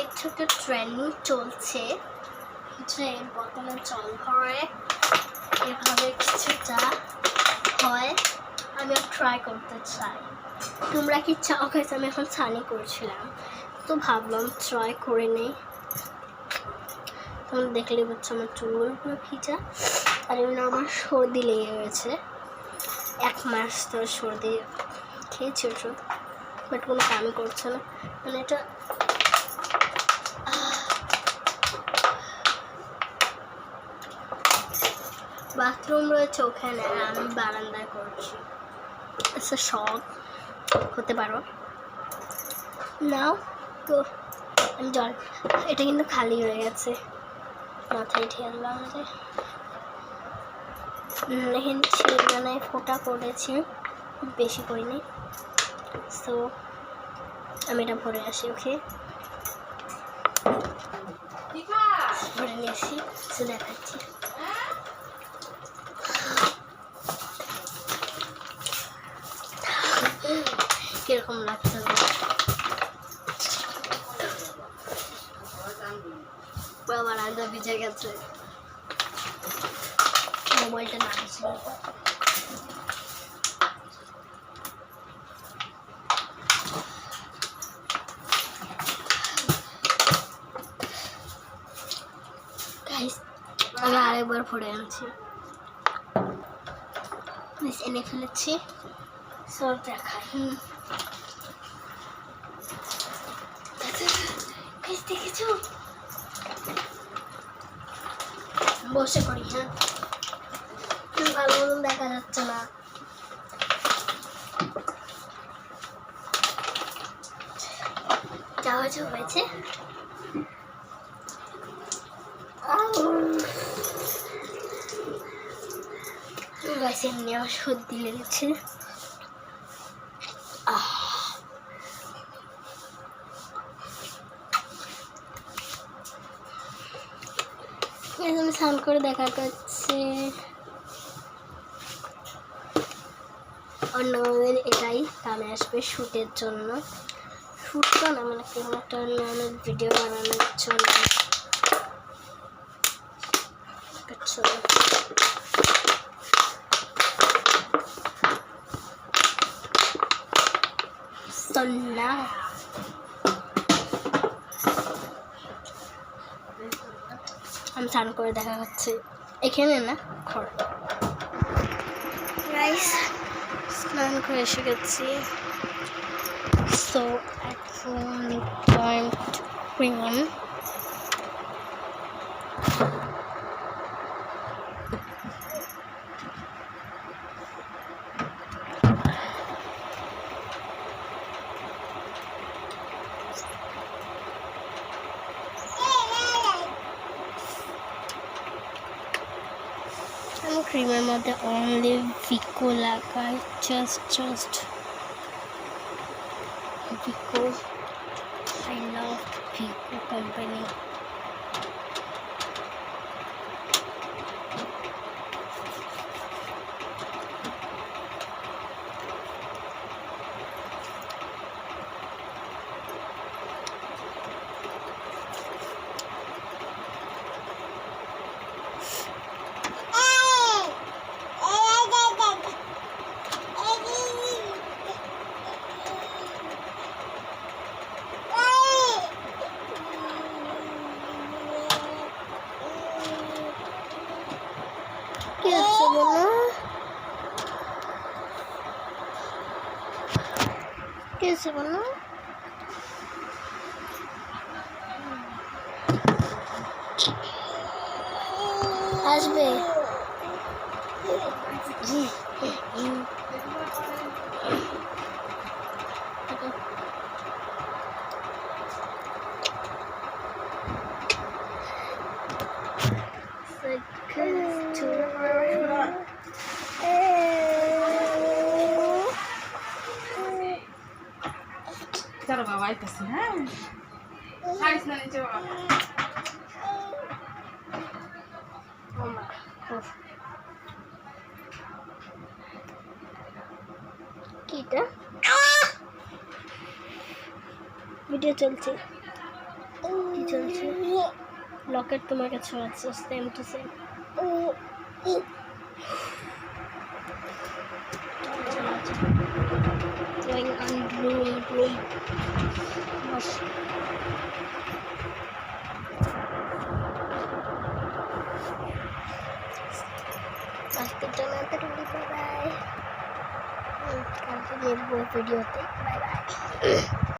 দেখছো একটা ট্রেন্ডিং চলছে যে বোতলে জল ভরে এভাবে কিছুটা হয়, আমিও ট্রাই করতে চাই। তোমরা কি চাও? গাইস আমি এখন ছানি করছিলাম, তো ভাবলাম ট্রাই করে নেই। তোমরা দেখলে বুঝছো আমার চুলগুলো পুরো ভিজা, আর এমনি আমার সর্দি লেগে গেছে। 1 মাস ধরে সর্দি খেয়েছি ওষুধ, বাট কোনো কামই করছে না। মানে এটা বাথরুম রয়েছে ওখানে, আর আমি বারান্দায় করছি। আচ্ছা শখ হতে পারো নাও। তো আমি জল, এটা কিন্তু খালি হয়ে গেছে, মাথায় ঢেললাম যে এখানে ছিলনায় ফোঁটা করেছি, বেশি করিনি। সো আমি এটা ভরে আসি। ওকে ভরে নিয়ে আসি, সে দেখাচ্ছি। কিরকম লাগছে আমার আগে ভিজে গেছে, মোবাইলটা নামছে। আমি আরেকবার ভরে আনছি, এনে ফেলেছি। সব দেখাই দেখেছো, বসে করি। হ্যাঁ ভালো মতন দেখা যাচ্ছে না। যা হয়েছে হয়েছে। এমনি আমার সর্দি লেগেছে। আমি স্নান করে দেখা যাচ্ছে অন্যদের এটাই কামে আসবে শ্যুটের জন্য। শ্যুট তো না, মানে কোনো একটা অন্য ভিডিও বানানোর জন্য। না আমি স্নান করে দেখা যাচ্ছে এখানে না, ঘর। গাইস স্নান করে এসে গেছি। সো এখন পয়েন্ট ক্রিম ক্রিমের মধ্যে অনলি ভিকো লাগাই, just Vicco. I love Vicco company. कैसे बनो আসবে चलो बाबा आइतছি হ্যাঁ খাইছ না নিচে বাবা কিটা ভিডিও চলছে। কি চলছে? লকেট তোমার কাছে আছে, same to same. Going on room. বস। আজকের জন্য এতটুকুই, বাই বাই। কালকে দেখবো ভিডিওতে, বাই বাই।